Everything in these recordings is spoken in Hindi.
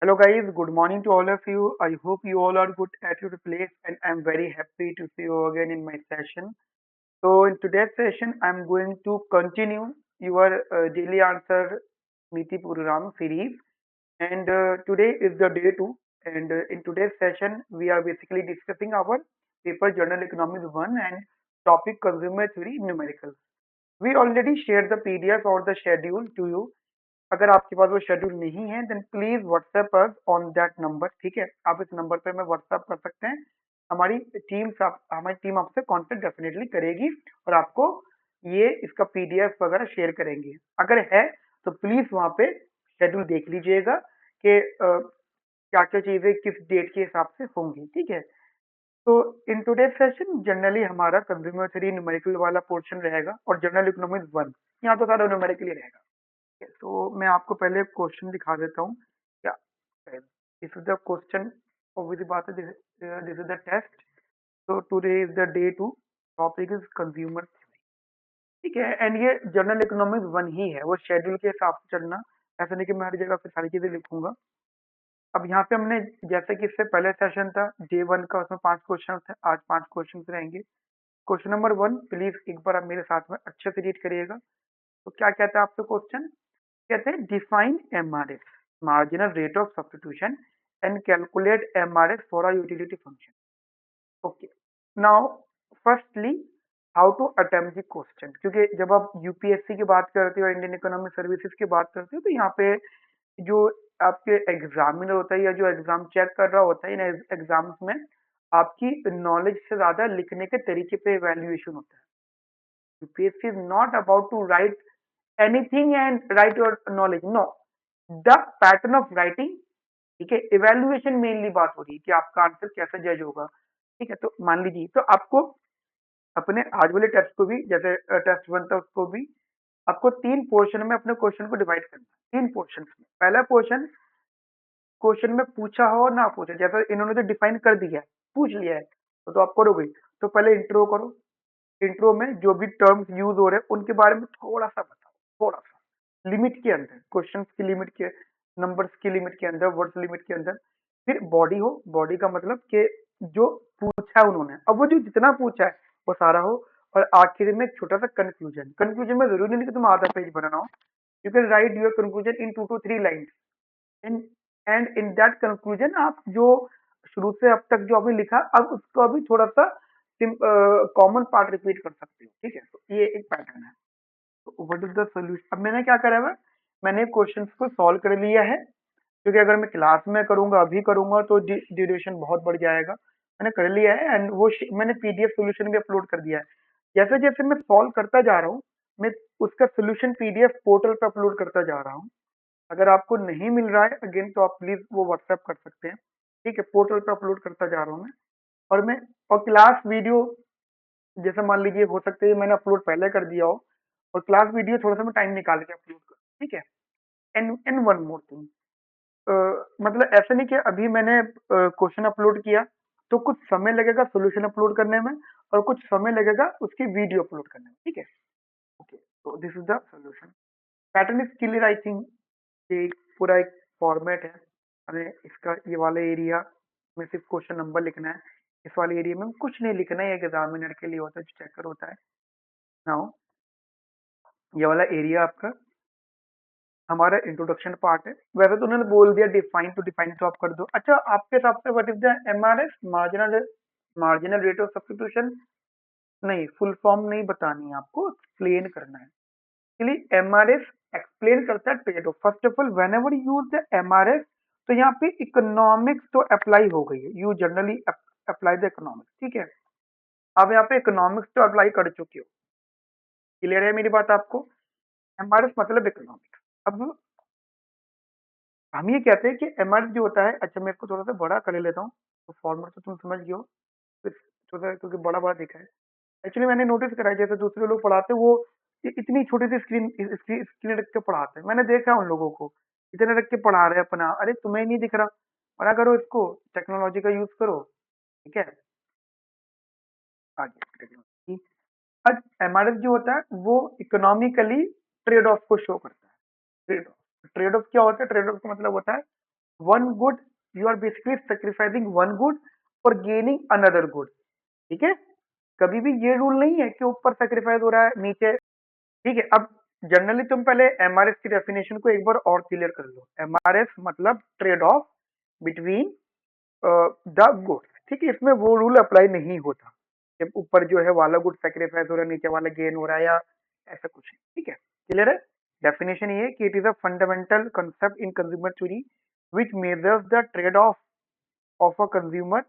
Hello guys, good morning to all of you. I hope you all are good at your place and I'm very happy to see you again in my session. So in today's session, I'm going to continue your daily answer Niti Pururam series and today is the day 2 and in today's session, we are basically discussing our paper Journal Economics 1 and topic Consumer Theory Numericals. We already shared the PDF or the schedule to you. अगर आपके पास वो शेड्यूल नहीं है then please WhatsApp us on that number. ठीक है, आप इस नंबर पे हमें व्हाट्सएप कर सकते हैं। हमारी टीम आपसे कांटेक्ट डेफिनेटली करेगी और आपको ये इसका पीडीएफ वगैरह शेयर करेंगे। अगर है तो प्लीज वहां पे शेड्यूल देख लीजिएगा कि क्या क्या चीजें किस डेट के हिसाब से होंगी। ठीक है, तो इन टुडे सेशन जनरली हमारा कंज्यूमर थ्योरी न्यूमेरिकल वाला पोर्शन रहेगा और जनरल इकोनॉमिक्स 1 यहाँ तो सारा न्यूमेरिकल ही रहेगा। तो मैं आपको पहले क्वेश्चन दिखा देता हूँ क्या this is the question. Obviously बात है, दिस इज द टेस्ट। तो today is the day 2, topic is consumer. ठीक है, एंड ये जनरल इकोनॉमिक्स 1 ही है, वो शेड्यूल के हिसाब से चलना। ऐसा नहीं कि मैं हर जगह पे सारी चीजें लिखूंगा। अब यहाँ पे हमने जैसे कि इससे पहले सेशन था J1 का, उसमें 5 क्वेश्चन थे, आज 5 क्वेश्चन रहेंगे। क्वेश्चन नंबर 1 प्लीज एक बार आप मेरे साथ में अच्छे से रीड करिएगा। तो क्या कहता है आपसे क्वेश्चन? कहते हैं define MRS, marginal rate of substitution, and calculate MRS for a utility function. Okay, now firstly how to attempt the question, क्योंकि जब आप यूपीएससी की बात करते हो, इंडियन इकोनॉमिक सर्विसेज की बात करते हो, तो यहाँ पे जो आपके एग्जामिनर होता है या जो एग्जाम चेक कर रहा होता है इन एग्जाम्स में, आपकी नॉलेज से ज्यादा लिखने के तरीके पे इवेल्युएशन होता है। UPSC is not about to write anything and write your knowledge, no, the pattern of writing। ठीक है, इवेल्युएशन मेनली बात हो रही है कि आपका आंसर कैसे जज होगा। ठीक है, तो मान लीजिए तो आपको अपने आज वाले टेस्ट को भी, जैसे टेस्ट 1 था उसको भी आपको 3 पोर्शन में अपने क्वेश्चन को डिवाइड करना है। 3 पोर्शन में पहला पोर्शन क्वेश्चन में पूछा हो ना पूछे, जैसे इन्होंने जो डिफाइन कर दिया है, पूछ लिया है तो आप करोगे। तो पहले इंट्रो करो, इंट्रो में जो भी टर्म्स यूज हो रहे हैं उनके बारे में थोड़ा सा बताओ, थोड़ा सा लिमिट के अंदर, क्वेश्चंस की लिमिट के, नंबर्स की लिमिट के अंदर, वर्ड्स लिमिट के अंदर। फिर बॉडी हो, बॉडी का मतलब कि जो पूछा है उन्होंने, अब वो जो जितना पूछा है वो सारा हो। और आखिर में एक छोटा सा कंक्लूजन। कंक्लूजन में जरूरी नहीं कि तुम आधा पेज बनाना हो, you can write your conclusion in 2 to 3 lines. And in that conclusion आप जो शुरू से अब तक जो आपने लिखा, अब उसको अभी थोड़ा सा कॉमन पार्ट रिपीट कर सकते हो। ठीक है, तो ये एक पैटर्न है। तो व्हाट इज द सोल्यूशन? अब मैंने क्या करा है, मैंने क्वेश्चंस को सॉल्व कर लिया है, क्योंकि अगर मैं क्लास में करूंगा, अभी करूंगा तो ड्यूरेशन बहुत बढ़ जाएगा। मैंने कर लिया है एंड वो मैंने पीडीएफ सोल्यूशन भी अपलोड कर दिया है। जैसे जैसे मैं सॉल्व करता जा रहा हूँ, मैं उसका सोल्यूशन पीडीएफ पोर्टल पे अपलोड करता जा रहा हूँ। अगर आपको नहीं मिल रहा है अगेन तो आप प्लीज वो व्हाट्सएप कर सकते हैं। ठीक है, पोर्टल पे अपलोड करता जा रहा हूँ मैं। और क्लास वीडियो जैसे मान लीजिए हो सकता है मैंने अपलोड पहले कर दिया हो, और क्लास वीडियो थोड़ा सा मैं टाइम निकाल के अपलोड करूँ। ठीक है, एंड वन मोर थिंग, मतलब ऐसा नहीं कि अभी मैंने क्वेश्चन अपलोड किया तो कुछ समय लगेगा सोल्यूशन अपलोड करने में, और कुछ समय लगेगा उसकी वीडियो अपलोड करने में। ठीक है, ओके, तो this is the solution. Pattern is clear I think. ये पूरा एक फॉर्मेट है। हमें इसका ये वाला एरिया में सिर्फ क्वेश्चन नंबर लिखना है, इस वाले एरिया में कुछ नहीं लिखना है, एग्जामिनर के लिए होता है, जो चेकर होता है। नाउ ये वाला एरिया आपका हमारा इंट्रोडक्शन पार्ट है। वैसे तो उन्होंने बोल दिया डिफाइन, तो डिफाइन तो आप कर दो। अच्छा, आपके हिसाब से what is the MRS, marginal marginal rate of substitution? नहीं, फुल फॉर्म नहीं बतानी है आपको, एक्सप्लेन करना है। एक्चुअली एमआरएस एक्सप्लेन करता है trade off. First of all when ever use the MRS, तो यहाँ पे इकोनॉमिक्स तो अप्लाई हो गई है, you generally apply the economics. ठीक है, आप यहाँ पे इकोनॉमिक्स तो अप्लाई कर चुके हो। क्लियर है मेरी बात आपको? एमआरएस मतलब इकोनॉमिक्स। अब हम ये कहते हैं कि एमआरएस जो होता है, अच्छा मैं इसको थोड़ा सा बड़ा कर लेता हूँ, तो फॉर्मेट तो तुम समझ गए हो, फिर छोटा क्योंकि बड़ा बड़ा दिखा है। एक्चुअली मैंने नोटिस करा है, जैसे दूसरे लोग पढ़ाते हैं वो इतनी छोटी सी स्क्रीन रख के पढ़ाते हैं। मैंने देखा है उन लोगों को इतने रख के पढ़ा रहे हैं अपना, अरे तुम्हें नहीं दिख रहा, बड़ा करो इसको, टेक्नोलॉजी का यूज करो। ठीक है, आगे टेक्नोलॉजी। अब एमआरएस जो होता है वो इकोनॉमिकली ट्रेड ऑफ को शो करता है। ट्रेड ऑफ, ट्रेड ऑफ क्या होता है? ट्रेड ऑफ का मतलब होता है one good, you are basically sacrificing one good for gaining another good. ठीक है, कभी भी ये रूल नहीं है कि ऊपर सेक्रीफाइस हो रहा है नीचे। ठीक है, अब जनरली तुम पहले एमआरएस की डेफिनेशन को एक बार और क्लियर कर लो। एमआरएस मतलब trade off between the goods. ठीक है, इसमें वो रूल अप्लाई नहीं होता जब ऊपर जो है वाला गुड सेक्रीफाइस हो रहा है, नीचे वाला गेन हो रहा है, या ऐसा कुछ नहीं। ठीक है, क्लियर है। डेफिनेशन ये है कि it is a fundamental concept in consumer theory which measures the trade-off of a consumer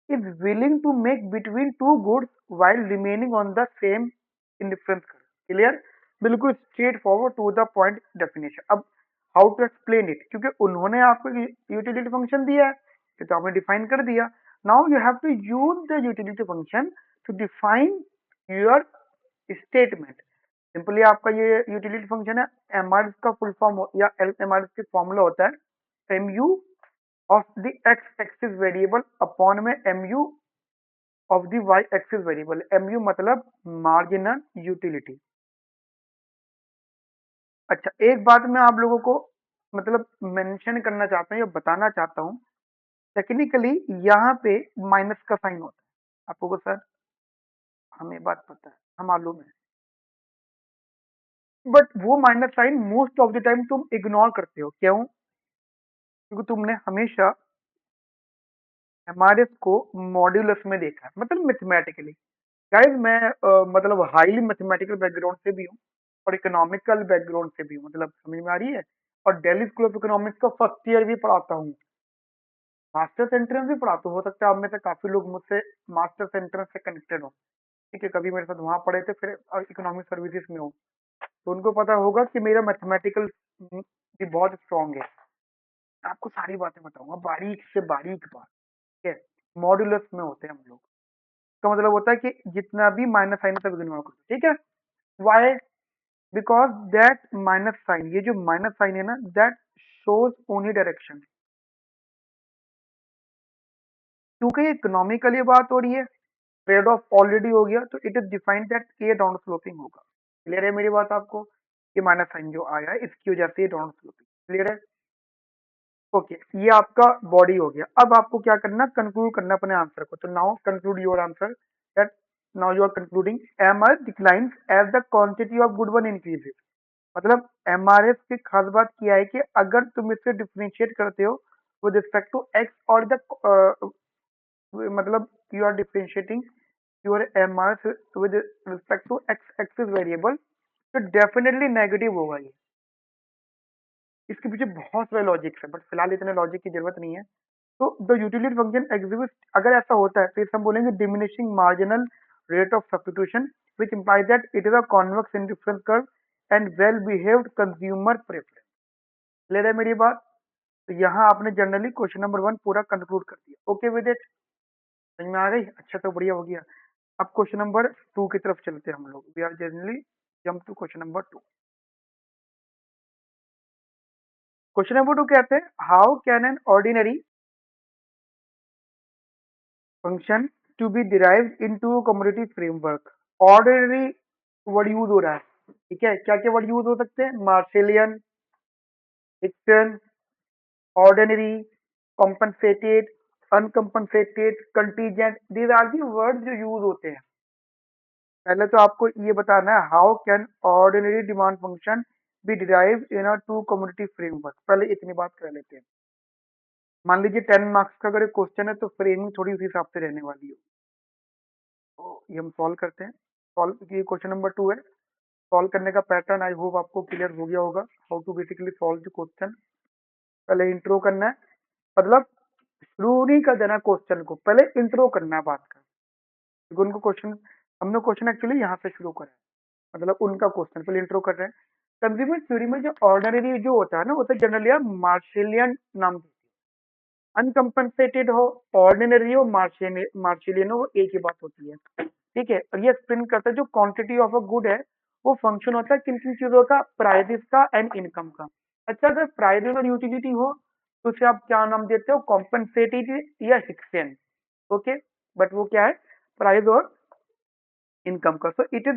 is willing to make between two goods while remaining on the same indifference curve। Clear, बिल्कुल straight forward to the point definition. अब हाउ टू एक्सप्लेन इट, क्योंकि उन्होंने आपको यूटिलिटी फंक्शन दिया है तो आपने डिफाइन कर दिया। Now you have to use the utility function to define your statement. Simply आपका ये यूटिलिटी फंक्शन है, एमआर का फुल फॉर्म या एमआर की फॉर्मूला होता है M U of the X axis variable upon में M U of the Y axis variable. M U मतलब मार्जिनल यूटिलिटी। अच्छा, एक बात मैं आप लोगों को मतलब मेंशन करना चाहता हूँ या बताना चाहता हूँ, टेक्निकली यहाँ पे माइनस का साइन होता है आपको को सर, हमें बात पता है, हम मालूम है, बट वो minus sign most of the time तुम इग्नोर करते हो। क्यों? क्योंकि तुमने हमेशा एमआरएफ को मॉड्यूलस में देखा है, मतलब मैथमेटिकली। गाइस मैं मतलब हाईली मैथमेटिकल बैकग्राउंड से भी हूँ और इकोनॉमिकल बैकग्राउंड से भी हूँ, मतलब समझ में आ रही है। और दिल्ली स्कूल ऑफ इकोनॉमिक्स का फर्स्ट ईयर भी पढ़ाता हूँ, मास्टर्स एंट्रेंस भी पढ़ाता हूँ। हो सकता है आप में से काफी लोग मुझसे मास्टर्स एंट्रेंस से कनेक्टेड हो। ठीक है, कभी मेरे साथ वहां पढ़े थे, फिर इकोनॉमिक सर्विसेज में हो, तो उनको पता होगा कि मेरा मैथमेटिकल भी बहुत स्ट्रांग है। आपको सारी बातें बताऊंगा बारीक से बारीक बात। ठीक है, मॉड्यूलस में होते हैं हम लोग, का मतलब होता है कि जितना भी माइनस साइन सब इग्नोर करो। ठीक है, why? Because that minus sign, ये जो माइनस साइन है ना, दैट शोज ओनली डायरेक्शन। क्योंकि ये इकोनॉमिकली बात हो रही है, ट्रेड ऑफ ऑलरेडी हो गया, तो इट इज डिफाइंड दैट ये डाउन स्लोपिंग होगा। क्लियर है मेरी बात आपको? ये माइनस साइन जो आया है इसकी वजह से ये डाउन स्लोपिंग। क्लियर है? ओके, ये आपका बॉडी हो गया। अब आपको क्या करना, कंक्लूड करना अपने आंसर को। तो now conclude your answer that now you are concluding MR declines as the quantity of good one increases. मतलब एमआरएफ की खास बात क्या है कि अगर तुम इससे डिफरेंशिएट करते हो विद रिस्पेक्ट टू एक्स और द मतलब you are differentiating your MRF with respect to X axis variable, तो डेफिनेटली नेगेटिव होगा ये। इसके पीछे बहुत सारे लॉजिक्स है, बट फिलहाल इतने लॉजिक की जरूरत नहीं है। तो द यूटिलिटी फंक्शन एग्जिबिट, अगर ऐसा होता है तो इसे हम बोलेंगे diminishing marginal rate of substitution which implies that it is a convex indifference curve and well behaved consumer preference. Clear है मेरी बात? तो यहाँ आपने जनरली क्वेश्चन नंबर 1 पूरा कंक्लूड कर दिया। Okay with it? समझ में आ गई? अच्छा, तो बढ़िया हो गया। अब क्वेश्चन नंबर 2 की तरफ चलते हैं हम लोग। We are generally jump to question number 2। Question number 2 कहते हैं how can an ordinary function to be derived into community framework. Ordinary word use हो रहा है। ठीक है, क्या क्या वर्ड यूज हो सकते हैं? Marshallian, Hicksian, ordinary, compensated, uncompensated, contingent, these are the word जो यूज होते हैं। पहले तो आपको ये बताना है how can ordinary demand function be derive in a two commodity framework. पहले इतनी बात कर लेते हैं। मान लीजिए 10 मार्क्स का अगर एक क्वेश्चन है तो फ्रेमिंग थोड़ी उसी हिसाब से रहने वाली है। तो ये हम सॉल्व करते हैं। सॉल्व, ये क्वेश्चन नंबर 2 है। सॉल्व करने का पैटर्न आई होप आपको क्लियर हो गया होगा, how to basically solve the question. पहले इंट्रो करना है, मतलब शुरू नहीं कर देना क्वेश्चन को, पहले इंट्रो करना है बात का। क्योंकि उनको क्वेश्चन, हमने क्वेश्चन एक्चुअली यहाँ से शुरू करा है, मतलब उनका क्वेश्चन पहले इंट्रो कर रहे हैं। कंज्यूमर थ्योरी में जो ऑर्डिनरी जो होता है ना, वो तो जनरली आप मार्शेलियन नाम देते हैं। अनकम्पनसेटेड हो, ऑर्डिनरी हो, मार्शेलियन हो, वो एक ही बात होती है। ठीक है, और ये एक्सप्लेन करता है जो क्वांटिटी ऑफ अ गुड है वो फंक्शन होता है किन किन चीजों का, प्राइसेस का एंड इनकम का। अच्छा, अगर प्राइसेस और यूटिलिटी हो तो उसे आप क्या नाम देते हो? कॉम्पनसेटेड या हिक्सेन। ओके, बट वो क्या है? प्राइस और इनकम का। So it is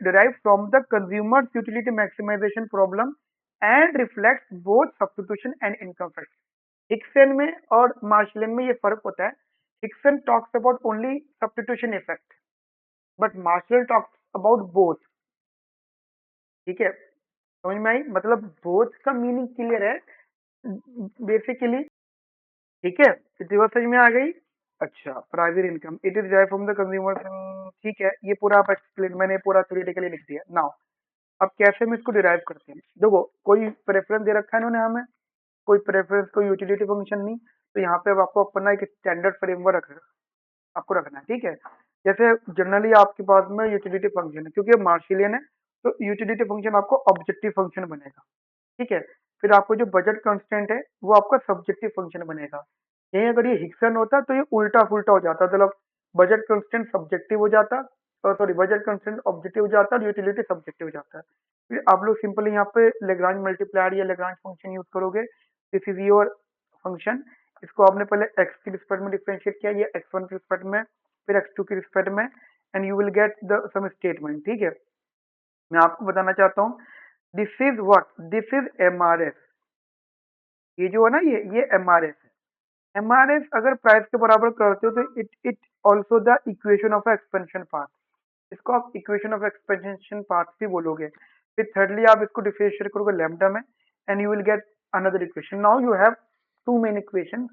derive from the consumers utility maximisation problem and reflects both substitution and income factor. Hicksian में और मार्शलियन में ये फर्क होता है। Hicksian talks about only substitution effect, but Marshall talks about both. ठीक है, समझ में आई? मतलब बोथ का मीनिंग क्लियर है बेसिकली। ठीक है, इतनी बात समझ में आ गई? अच्छा, private income it is derived from the consumer. ठीक है, ये पूरा आप एक्सप्लेन, मैंने पूरा थ्योरेटिकली लिख दिया। नाउ अब कैसे हम इसको डिराइव करते हैं? देखो, कोई प्रेफरेंस दे रखा है इन्होंने हमें, कोई प्रेफरेंस, कोई यूटिलिटी फंक्शन नहीं। तो यहाँ पे अब आपको अपना एक स्टैंडर्ड फ्रेमवर्क आपको रखना है। ठीक है, जैसे जनरली आपके पास में यूटिलिटी फंक्शन है, क्योंकि मार्शिलियन है तो यूटिलिटी फंक्शन आपको ऑब्जेक्टिव फंक्शन बनेगा। ठीक है, फिर आपको जो बजट कंस्टेंट है वो आपका सब्जेक्टिव फंक्शन बनेगा। यही अगर ये हिक्सन होता तो ये उल्टा फुल्टा हो जाता, मतलब बजट कंस्टेंट सब्जेक्टिव हो जाता, सॉरी बजट कंस्टेंट ऑब्जेक्टिव हो जाता और यूटिलिटी सब्जेक्टिव हो जाता है। फिर आप लोग सिंपली यहाँ पे लेग्रांज मल्टीप्लायर या लेग्रांज फंक्शन यूज करोगे। This is your function. इसको आपने पहले एक्स की रिस्पेक्ट में डिफरेंशिएट किया, ये एक्स वन की रिस्पेक्ट में, फिर एक्स टू की रिस्पेक्ट में, and you will get the same statement. ठीक है, मैं आपको बताना चाहता हूँ, this is what, this is MRS. ये जो है ना, ये एमआरएस है। एमआरएस अगर प्राइस के बराबर करते हो तो it it also the equation of expansion path. इसको आप इक्वेशन ऑफ एक्सपेंशन पाथ भी बोलोगे। फिर थर्डली आप इसको डिफरेंशिएट करोगे लैम्डा में, and you will get another equation. Now you have two main equation.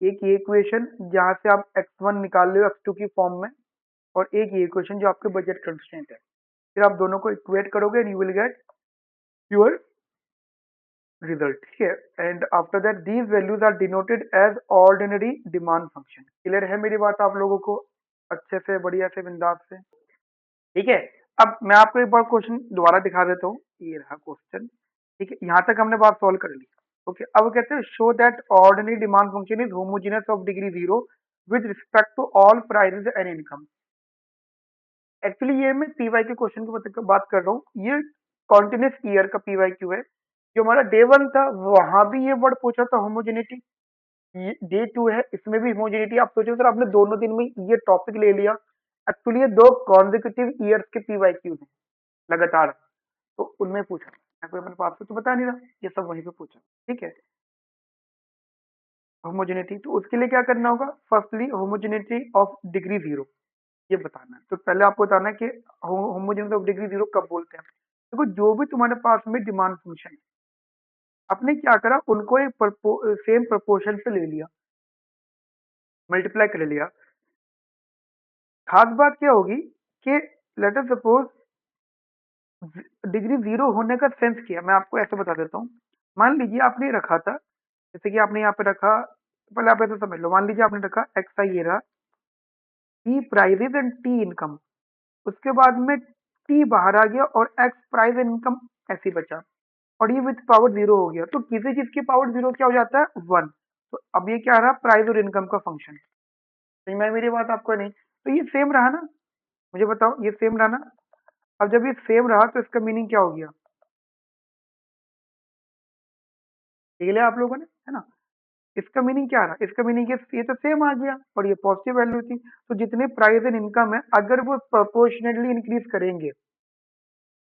एक ये इक्वेशन जहां से आप x1 निकाल रहे हो x2 की फॉर्म में, और एक ये इक्वेशन जो आपके बजट कंस्ट्रेंट है। फिर आप दोनों को इक्वेट करोगे and you will get your result. ठीक है, and after that these values are denoted as ordinary demand function. Clear है मेरी बात आप लोगों को? अच्छे से, बढ़िया से, बिंदास से। ठीक है, अब मैं आपको एक बार क्वेश्चन दोबारा दिखा देता हूँ। ये रहा क्वेश्चन। ठीक है, यहाँ तक हमने बात सॉल्व कर ली। ओके, अब कहते हैं show that ordinary demand function is homogeneous of degree zero with respect to all prices and income. Actually ये मैं पीवाई के क्वेश्चन की बात कर रहा हूँ। ये कॉन्टिन्यूस ईयर का पीवाई क्यू है। जो हमारा डे वन था वहां भी ये वर्ड पूछा था होमोजेनिटी। डे टू है, इसमें भी होमोजेनिटी। आप सोचो सर, आपने दोनों दिन में ये टॉपिक ले लिया। एक्चुअली ये दो कॉन्जिक्यूटिव ईयर्स के पीवाई क्यू हैं लगातार, तो उनमें पूछा। मैं कोई अपने पास से तो बता नहीं रहा, ये सब वहीं पे पूछा। ठीक है, होमोजेनिटी तो उसके लिए क्या करना होगा? Firstly homogeneity of degree zero ये बताना है। तो पहले आपको बताना है कि होमोजेनिटी ऑफ डिग्री जीरो कब बोलते हैं। देखो, जो भी तुम्हारे पास में डिमांड फंक्शन है, आपने क्या करा, उनको एक सेम प्रपोर्शन पे ले लिया, मल्टीप्लाई कर लिया। खास बात क्या होगी कि late us suppose degree zero होने का सेंस क्या है, मैं आपको ऐसे बता देता हूँ। मान लीजिए आपने रखा था, जैसे कि आपने यहाँ पे रखा, पहले आप ऐसे समझ लो, मान लीजिए आपने रखा एक्स आई, ये रहा T prices and T income. उसके बाद में टी बाहर आ गया और एक्स प्राइस एंड इनकम ऐसे ही बचा, और ये विथ पावर जीरो हो गया। तो किसी चीज की पावर जीरो क्या हो जाता है? वन। तो अब ये क्या रहा? प्राइस और इनकम का फंक्शन। समझ में आई मेरी बात आपको? नहीं तो ये सेम रहा ना? मुझे बताओ, ये सेम रहा ना? अब जब ये सेम रहा तो इसका मीनिंग क्या हो गया? देख लिया आप लोगों ने, है ना? इसका मीनिंग क्या रहा? इसका मीनिंग ये तो सेम आ गया और ये पॉजिटिव वैल्यू थी। तो जितने प्राइस एंड इनकम है, अगर वो प्रोपोर्शनली इंक्रीज करेंगे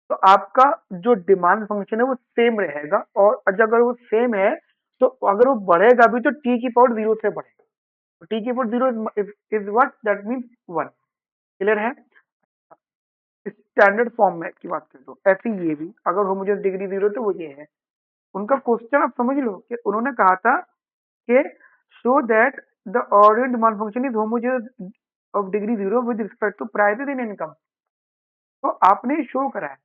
तो आपका जो डिमांड फंक्शन है वो सेम रहेगा। और अगर वो सेम है तो अगर वो बढ़ेगा भी तो टी की पावर जीरो से बढ़ेगा। टी की power zero is what, that means one. Clear है? स्टैंडर्ड फॉर्म में की बात कर दो, ऐसे ही ये भी अगर होमोजेनियस डिग्री जीरो तो वो ये है। उनका क्वेश्चन आप समझ लो कि उन्होंने कहा था कि show that the ordinary demand function is homogeneous of degree zero with respect to prices in income. तो आपने शो करा है।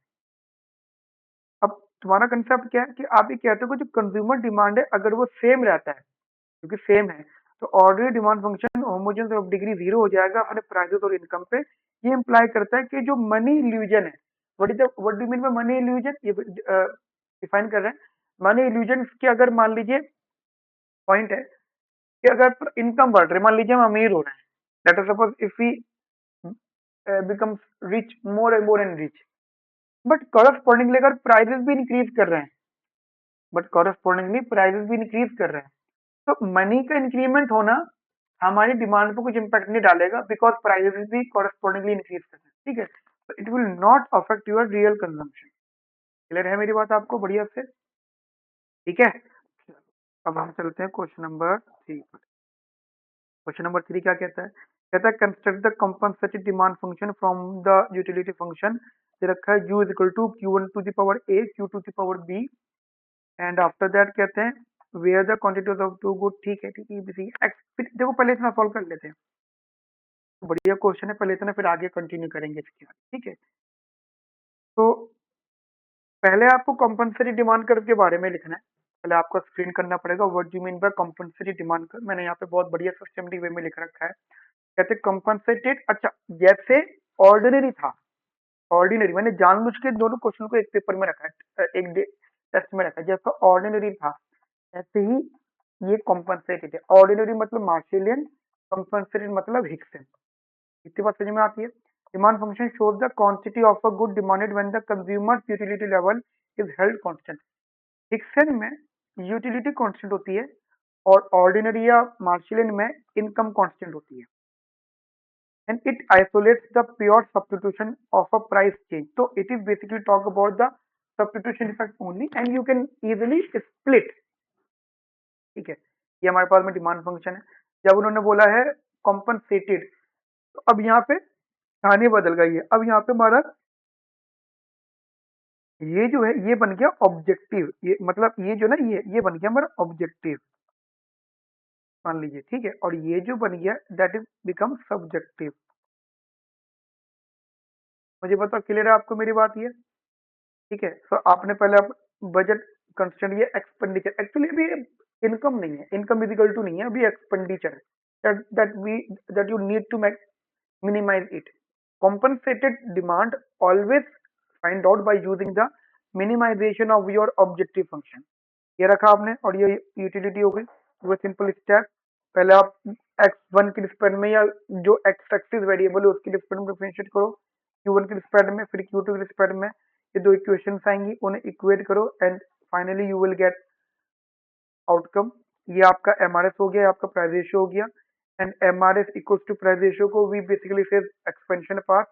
अब तुम्हारा कंसेप्ट क्या है कि आप ये कहते हो कि जो कंज्यूमर डिमांड है अगर वो सेम रहता है, क्योंकि सेम है, तो ordinary demand function homogeneous of degree zero हो जाएगा अपने प्राइसेस और इनकम पे। ये इंप्लाई करता है कि जो मनी इल्यूजन है, what do mean by money illusion, ये डिफाइन कर रहे हैं। मनी इल्यूजन के अगर मान लीजिए पॉइंट है कि अगर इनकम बढ़ रही है, मान लीजिए हम अमीर हो रहे हैं, let us suppose if we becomes rich, more and more and rich, but correspondingly अगर प्राइसेस भी इंक्रीज कर रहे हैं, बट कॉरस्पॉन्डिंगली प्राइसेस भी इंक्रीज कर रहे हैं, तो मनी का इंक्रीमेंट होना हमारी डिमांड पर कुछ इम्पैक्ट नहीं डालेगा, बिकॉज प्राइसेस भी कॉरस्पॉन्डिंगली इंक्रीज कर रहे हैं। ठीक है, तो it will not affect your real consumption. Clear है मेरी बात आपको? बढ़िया से। ठीक है, अब हम चलते हैं क्वेश्चन नंबर 3 पर। क्वेश्चन नंबर 3 क्या कहता है? कहता है construct the compensated demand function from the utility function. दे रखा है u is equal to q1 to the power a q to the power b and after that कहते हैं where the quantities of two good. ठीक है ठीक है, इजी है। फिर देखो पहले इतना सॉल्व कर लेते हैं। तो बढ़िया क्वेश्चन है, पहले इतना फिर आगे कंटिन्यू करेंगे इसके बाद। ठीक है, तो पहले आपको कंपनसेटरी डिमांड कर्व के बारे में लिखना है। पहले आपको एक्सप्लेन करना पड़ेगा what you mean by compensatory demand curve. मैंने यहाँ पे बहुत बढ़िया सिस्टमेटिक वे में लिख रखा है। कहते कंपनसेटेड, अच्छा जैसे ऑर्डिनरी था, ऑर्डिनरी मैंने जानबूझ के दोनों क्वेश्चन को एक पेपर में रखा है, एक टेस्ट में रखा है। जैसा ऑर्डिनरी था ऐसे ही ये कॉम्पनसेटेड है। ऑर्डिनरी मतलब मार्शलियन, कॉम्पनसेटेड मतलब हिक्सन। इतनी बात समझ में आती है? Demand function shows the quantity of a good demanded when the consumer's utility level is held constant। Hickson में यूटिलिटी कांस्टेंट होती है और ऑर्डिनरी या मार्शलियन में इनकम कांस्टेंट होती है। and it isolates the pure substitution of a price change. So it is basically talk about the substitution effect only and you can easily split। ठीक है, ये हमारे पास में डिमांड फंक्शन है। जब उन्होंने बोला है कॉम्पनसेटेड, तो अब यहाँ पे कहानी बदल गई है। अब यहाँ पे हमारा ये जो है ये बन गया ऑब्जेक्टिव। ये मतलब ये जो ना ये बन गया हमारा ऑब्जेक्टिव, मान लीजिए। ठीक है, और ये जो बन गया दैट इज बिकम सब्जेक्टिव। मुझे बताओ क्लियर है आपको मेरी बात ये? ठीक है, तो आपने पहले आप बजट कंस्टेंट ये एक्सपेंडिचर, एक्चुअली अभी इनकम नहीं है, इनकम इजिकल टू नहीं है, अभी एक्सपेंडिचर है। That you need to minimize it। Compensated demand always find out by using the minimization of your objective function। ये रखा आपने और ये यूटिलिटी हो गई। वो सिंपल स्टेप, पहले आप x1 की रिस्पेक्ट में या जो x एक्सिस वेरिएबल है उसकी रिस्पेक्ट में डिफरेंशिएट करो, q1 की रिस्पेक्ट में, फिर q2 की रिस्पेक्ट में। ये दो इक्वेशंस आएंगी, उन्हें इक्वेट करो and finally you will gate outcome. ये आपका एमआरएस हो गया, आपका प्राइस रेशियो हो गया। And MRS equals to price ratio को we basically say expansion part.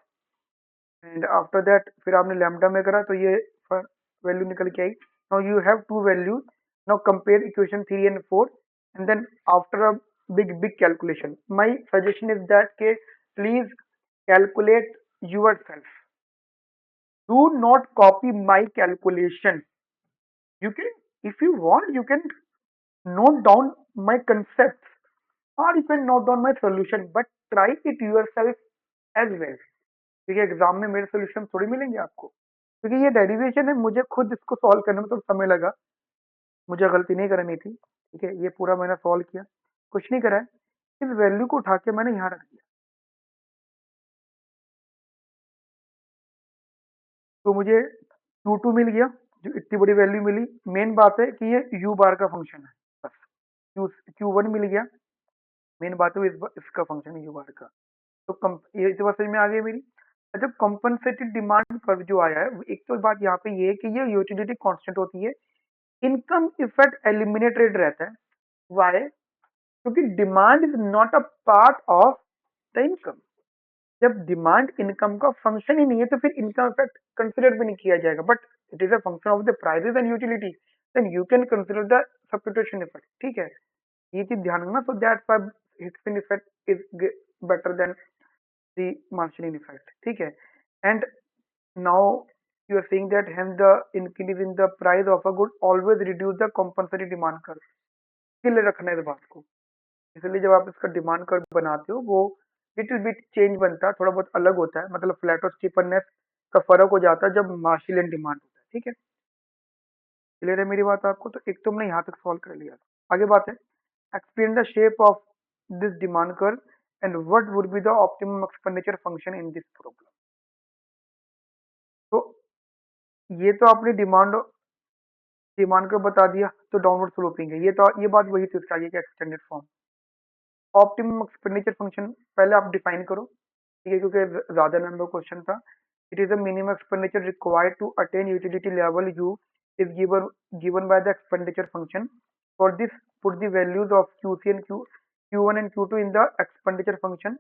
And after that फिर आपने लैम्डा में करा तो ये वैल्यू निकल के आई। Now you have two values. Now compare equation 3 and 4 and then after a big calculation my suggestion is that के please calculate yourself। Do not copy my calculation। You can, if you want, you can note down my concepts or you can note down my solution, but try it yourself as well। ठीक है, एग्जाम में मेरे सोल्यूशन थोड़ी मिलेंगे आपको, क्योंकि ये डेरिवेशन है, मुझे खुद इसको सॉल्व करने में तो समय लगा, मुझे गलती नहीं करनी थी। ठीक है, ये पूरा मैंने सॉल्व किया, कुछ नहीं करा है, इस वैल्यू को उठा के मैंने यहाँ रख दिया। तो मुझे Q2 मिल गया, जो इतनी बड़ी वैल्यू मिली। मेन बात है कि ये U बार का फंक्शन है, बस। Q1 मिल गया, मेन बात है इसका फंक्शन है U बार का। तो ये तो बात समझ में आ गई मेरी। अच्छा, कंपनसेटेड डिमांड कर्व जो आया है, एक तो बात यहाँ पे ये है कि ये यूटिलिटी कांस्टेंट होती है, इनकम इफेक्ट एलिमिनेटेड रहता है। वाई? क्योंकि demand is not a part of the income. जब डिमांड इनकम का फंक्शन ही नहीं है तो फिर इनकम इफेक्ट कंसिडर भी नहीं किया जाएगा। But it is a function of the prices and utility, then you can consider the substitution effect. ठीक है, ये चीज ध्यान रखना। So that why Hicksian effect is better than the Marshallin effect। ठीक है, and now you are saying that hence the increase in the price of a good always reduce the compulsory demand curve। इसके लिए रखना है इस बात को। इसलिए जब आप इसका डिमांड कर्व बनाते हो वो लिटिल बिट चेंज बनता है, थोड़ा बहुत अलग होता है, मतलब फ्लैट और स्टीफनेस का फर्क हो जाता है जब मार्शिलियन डिमांड होता है। ठीक है, क्लियर है मेरी बात आपको? तो एक तो हमने यहाँ तक सॉल्व कर लिया। आगे बात है, explain the shape of this demand curve and what would be the optimum expenditure function in this problem। तो ये तो आपने डिमांड डिमांड को बता दिया, तो डाउनवर्ड स्लोपिंग है। ये बात वही थी उसका आगे का extended form. Optimum expenditure function पहले आप डिफाइन करो। ठीक है, क्योंकि ज्यादा नंबर क्वेश्चन था। It is a minimum expenditure required to attain utility level you is given by the expenditure function. For this put the values of QC and Q1 and Q2 in the expenditure function.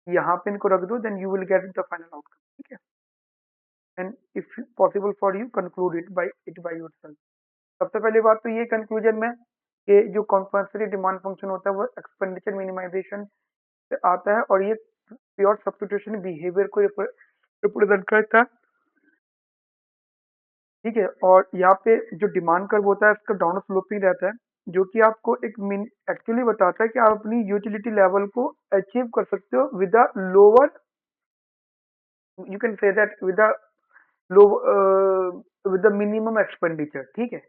यहाँ पे इनको रख दो, then you will get the final outcome. ठीक है, and if possible for you conclude it by yourself. सबसे पहली बात तो ये कंक्लूजन में ये जो कॉम्पनसेटरी डिमांड फंक्शन होता है वो एक्सपेंडिचर मिनिमाइजेशन से आता है और ये प्योर सब्स्टिट्यूशन बिहेवियर को रिप्रेजेंट करता है। ठीक है, और यहाँ पे जो डिमांड कर्व होता है इसका डाउन स्लोपिंग रहता है, जो कि आपको एक मीन एक्चुअली बताता है कि आप अपनी यूटिलिटी लेवल को अचीव कर सकते हो with a lower, you can say that with a low with the minimum expenditure. ठीक है,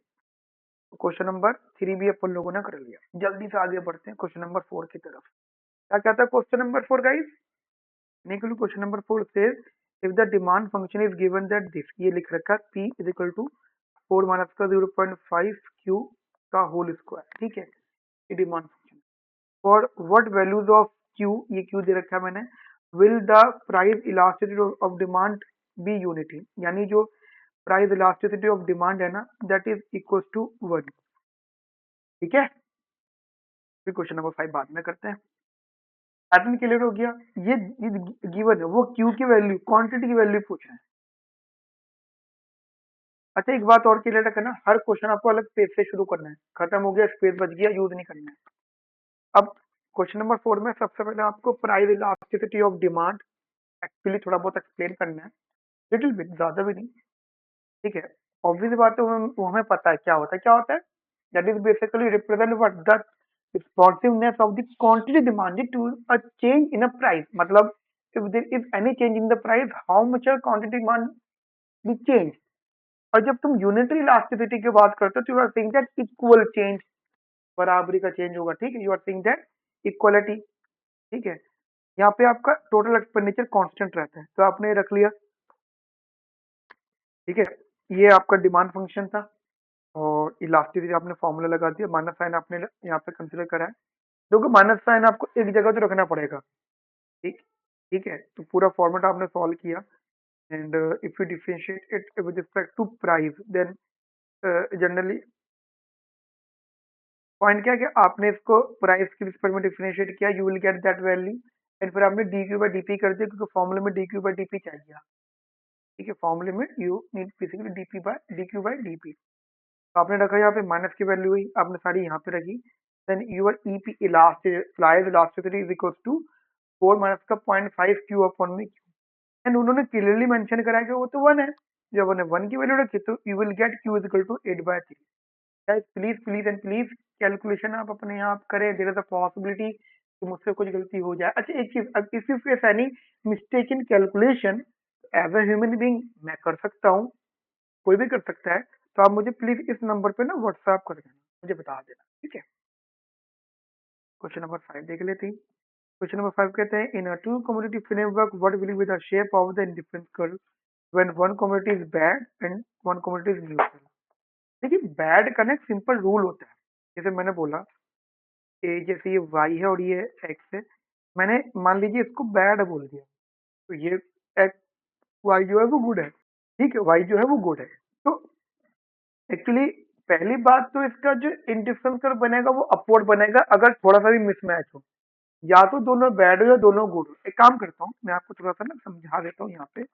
क्वेश्चन नंबर 3 भी अपन लोगों ने कर लिया। जल्दी से आगे बढ़ते हैं क्वेश्चन नंबर 4 की तरफ। क्या कहता है क्वेश्चन नंबर 4 गाइस? निकलू क्वेश्चन नंबर 4 से, if the demand function is given that this, ये लिख रखा है P is equal to 4 minus का 0.5 क्यू का होल स्क्वायर। ठीक है, ये demand function for what values of Q, ये क्यू दे रखा है मैंने, will the price elasticity of demand be unity, यानी जो प्राइस इलास्टिसिटी ऑफ डिमांड है ना दैट इज इक्वल टू 1। ठीक है, फिर क्वेश्चन नंबर 5 बाद में करते हैं। पैटर्न क्लियर हो गया? ये गिवन है, वो क्यू की वैल्यू, क्वांटिटी की वैल्यू पूछ रहे हैं। अच्छा, एक बात और क्लियर रखना, हर क्वेश्चन आपको अलग पेज से शुरू करना है। खत्म हो गया, स्पेस बच गया, यूज नहीं करना है। अब क्वेश्चन नंबर 4 में सबसे पहले आपको price elasticity of demand actually थोड़ा बहुत एक्सप्लेन करना है, लिटिल बिट, ज्यादा भी नहीं। ठीक है, ऑब्वियस बात है, वो हमें पता है क्या होता है। क्या होता है? That is basically represent what the responsiveness of the quantity demanded to a change in a price, मतलब if there is any change in the price, how much a quantity demand be changed। और जब तुम यूनिटरी इलास्टिसिटी की बात करते हो तो you are saying that equal change, बराबरी का चेंज होगा। ठीक है, you are saying that equality. ठीक है, यहाँ पे आपका टोटल एक्सपेंडिचर कांस्टेंट रहता है, तो आपने रख लिया। ठीक है, ये आपका डिमांड फंक्शन था और इलास्टिसिटी आपने फॉर्मूला लगा दिया, माइनस साइन आपने यहाँ पे कंसिडर करा है। देखो माइनस साइन आपको एक जगह तो रखना पड़ेगा। ठीक ठीक है, तो पूरा फॉर्मेट आपने सॉल्व किया and if you differentiate it with respect to price then generally point क्या है कि आपने इसको प्राइस के रिस्पेक्ट में डिफरेंशिएट किया, you will get that value and फिर आपने D Q by D P कर दिया, क्योंकि फॉर्मूले में D Q by D P चाहिए। ठीक है, फॉर्मूले में you need basically D Q by D P. तो आपने रखा यहाँ पे माइनस की वैल्यू हुई, आपने सारी यहाँ पे रखी, then your E P elasticity is equal to 4 minus का 0.5 क्यू अपॉन में एंड उन्होंने क्लियरली मेंशन करा कि वो तो 1 है। जब उन्होंने 1 की वैल्यू रखी तो you will get q is equal to 8/3। Guys please please and please calculation आप अपने यहाँ आप करें, देयर इज अ पॉसिबिलिटी कि मुझसे कुछ गलती हो जाए। अच्छा एक चीज, अब if you face any mistake in calculation, as a human being मैं कर सकता हूँ, कोई भी कर सकता है, तो आप मुझे प्लीज इस नंबर पे ना व्हाट्सएप कर देना, मुझे बता देना। ठीक है, क्वेश्चन नंबर 5 देख लेते हैं। क्वेश्चन नंबर 5 कहते हैं, in a two commodity framework what will be the shape of the indifference curve when one community is bad and one community is neutral। देखिए बैड का ना एक सिंपल रूल होता है, जैसे मैंने बोला जैसे ये y है और ये x है, मैंने मान लीजिए इसको बैड बोल दिया, तो ये x y जो है वो गुड है। ठीक है, y जो है वो गुड है। तो एक्चुअली पहली बात तो इसका जो इंडिफरेंस कर्व बनेगा वो अपवर्ड बनेगा अगर थोड़ा सा भी मिसमैच हो, या तो दोनों बैड हो या दोनों गुड हो। एक काम करता हूँ, मैं आपको थोड़ा सा ना समझा देता हूँ यहाँ पे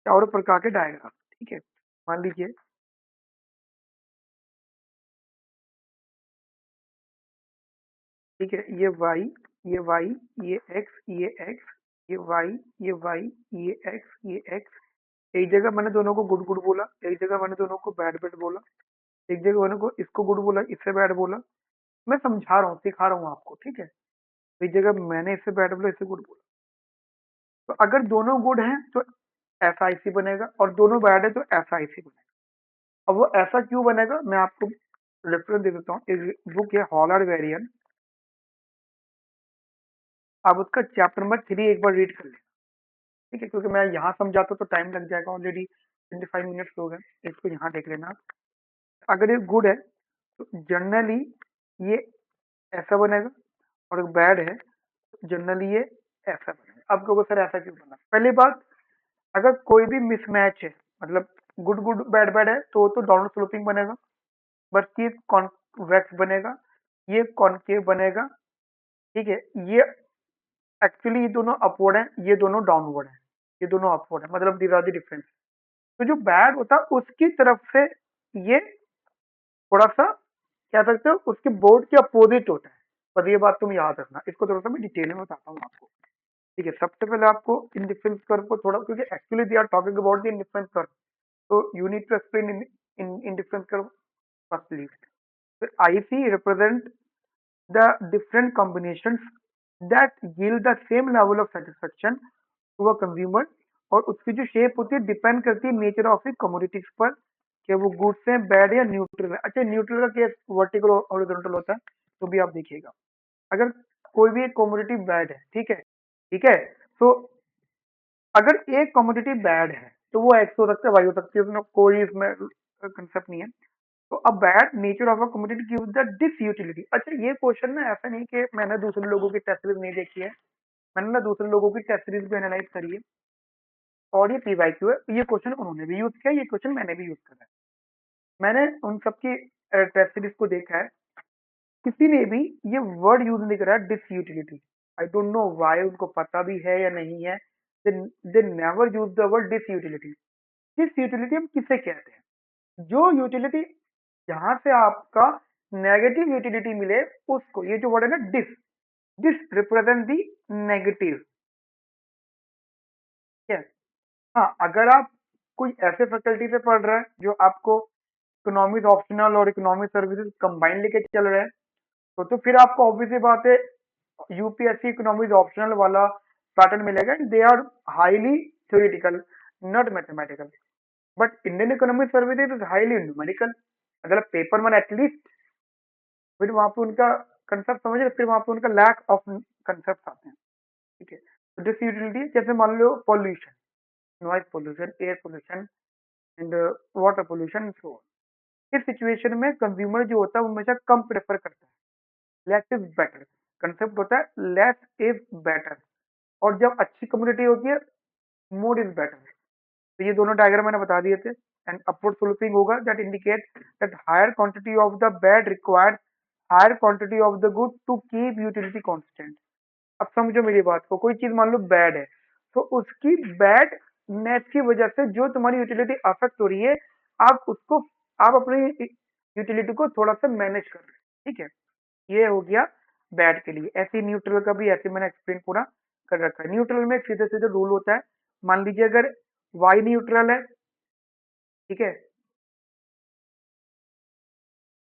चारों प्रकार के डायग्राम। ठीक है, मान लीजिए ठीक है, ये y, ये x, ये x, ये y, ये y, ये x, ये x। एक जगह मैंने दोनों को गुड गुड बोला, एक जगह मैंने दोनों को बैड बैड बोला, एक जगह मैंने को इसको गुड बोला, इससे बैड बोला। मैं समझा रहा हूँ, सिखा रहा हूँ आपको। ठीक है, एक जगह मैंने इससे बैड बोला, इससे गुड बोला। तो अगर दोनों गुड हैं तो ऐसा आईसी बनेगा और दोनों बैड है तो ऐसा आईसी बनेगा। अब वो ऐसा क्यों बनेगा, मैं आपको रेफरेंस दे देता हूँ। एक बुक है हॉलर वेरियन, आप उसका चैप्टर नंबर 3 एक बार रीड कर लें। ठीक है, क्योंकि मैं यहाँ समझाता तो टाइम लग जाएगा, ऑलरेडी 25 मिनट्स हो गए। इसको यहाँ देख लेना। अगर ये गुड है तो जनरली ये ऐसा बनेगा, और बैड है तो जनरली ये ऐसा बनेगा। अब कहोगे सर ऐसा क्यों बना? पहली बात, अगर कोई भी मिसमैच है, मतलब गुड गुड बैड बैड है, तो डाउन स्लोपिंग बनेगा, बस ये कॉन्वेक्स बनेगा, ये कॉनकेव बनेगा। ठीक है, ये एक्चुअली ये दोनों अपवर्ड है, ये दोनों डाउनवर्ड है, ये दोनों अपवर्ड है, मतलब दीज आर द डिफरेंस। तो जो बैड होता है उसकी तरफ से ये थोड़ा सा क्या सकते हो, उसके बोर्ड के अपोजिट होता है। पर ये बात तुम याद रखना, इसको थोड़ा सा मैं डिटेल में बताता हूँ आपको। ठीक है, सबसे पहले आपको इंडिफरेंस कर्व को थोड़ा, क्योंकि actually they are talking about the indifference curve, तो you need to explain in indifference curve firstly. IC represent the different combinations that yield the same level of satisfaction to a consumer, और उसकी जो शेप होती है डिपेंड करती है नेचर ऑफ द कमोडिटीज पर, कि वो गुड्स हैं, बैड या न्यूट्रल है। अच्छा, न्यूट्रल का केस वर्टिकल और हॉरिजॉन्टल होता है, तो भी आप देखिएगा। अगर कोई भी एक कमोडिटी बैड है, ठीक है, ठीक है, तो अगर एक कमोडिटी बैड है तो वो एक्स हो सकता है, वाई हो सकती है, उसमें कोई इसमें कंसेप्ट नहीं है। तो a bad nature of a commodity give the disutility. अच्छा, ये क्वेश्चन ना ऐसा नहीं कि मैंने दूसरे लोगों की टेस्ट सीरीज नहीं देखी है, मैंने ना दूसरे लोगों की टेस्ट सीरीज भी एनालाइज करी है, और ये पीवाईक्यू है, ये क्वेश्चन उन्होंने भी यूज किया, ये क्वेश्चन मैंने भी यूज करा है। मैंने उन सबकी टेस्ट सीरीज को देखा है, किसी ने भी ये वर्ड यूज नहीं करा disutility. I don't know why, उनको पता भी है या नहीं है, they never use the word disutility. Disutility हम किसे कहते हैं? जो यूटिलिटी, जहां से आपका नेगेटिव यूटिलिटी मिले, उसको, ये जो वर्ड है ना dis, this represent the negative. Yes. हाँ, अगर आप कोई ऐसे फैकल्टी से पढ़ रहे हैं जो आपको इकोनॉमिक्स ऑप्शनल और इकोनॉमिक सर्विसेज कंबाइन लेके चल रहे हैं, तो फिर आपको ऑब्वियसली बात है यूपीएससी इकोनॉमिक्स ऑप्शनल वाला पैटर्न मिलेगा। They are highly theoretical, not mathematical. But Indian economic services is highly numerical. अगर पेपर में एटलीस्ट, फिर वहां पे उनका कंसेप्ट समझे, फिर वहां पे उनका लैक ऑफ कंसेप्ट आते हैं। ठीक है, तो डिस यूटिलिटी जैसे मान लो pollution, noise pollution, air pollution and water pollution, so इस सिचुएशन में कंज्यूमर जो होता है वो हमेशा कम प्रेफर करता है, लेस इज बेटर। कंसेप्ट होता है लेस इज बेटर, और जब अच्छी कम्युनिटी होती है मोर इज बेटर। तो ये दोनों डायग्राम मैंने बता दिए थे। एंड अपवर्ड स्लोपिंग होगा, that indicate that higher quantity of the bad required higher quantity of the good to keep utility constant. अब समझो मेरी बात को, कोई चीज मान लो बैड है, तो उसकी बैड नेस की वजह से जो तुम्हारी यूटिलिटी अफेक्ट हो रही है, आप उसको, आप अपनी यूटिलिटी को थोड़ा सा मैनेज कर रहे हैं। ठीक है, ये हो गया बैड के लिए। ऐसे न्यूट्रल का भी ऐसे मैंने एक्सप्लेन पूरा कर रखा है। न्यूट्रल में सीधे सीधे रूल होता है। मान लीजिए अगर वाई न्यूट्रल है, ठीक है,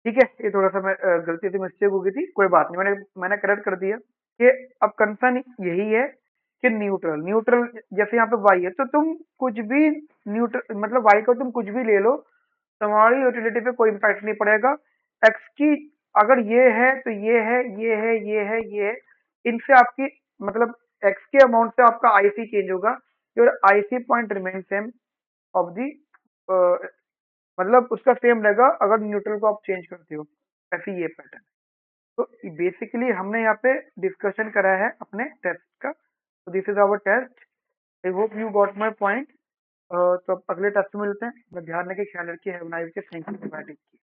ठीक है, ये थोड़ा सा मैं गलती से मिस्टेक हो गई थी, कोई बात नहीं, मैंने मैंने करेक्ट कर दिया। कि अब कंसर्न यही है कि न्यूट्रल, न्यूट्रल जैसे यहाँ पे वाई है, तो तुम कुछ भी न्यूट्रल, मतलब वाई को तुम कुछ भी ले लो, तुम्हारी यूटिलिटी पे कोई इम्पैक्ट नहीं पड़ेगा। एक्स की अगर ये है तो ये है, ये है, ये है, ये है, इनसे आपकी, मतलब एक्स के अमाउंट से आपका आईसी चेंज होगा, your IC point remain same of the, मतलब उसका सेम रहेगा अगर न्यूट्रल को आप चेंज करते हो। ऐसे ये पैटर्न। तो बेसिकली हमने यहाँ पे डिस्कशन करा है अपने टेस्ट का। तो this is our test. I hope you got my point. तो अब अगले टेस्ट में मिलते हैं। अपना ध्यान रखिए, ख्याल रखिए। Have a nice day. Thank you.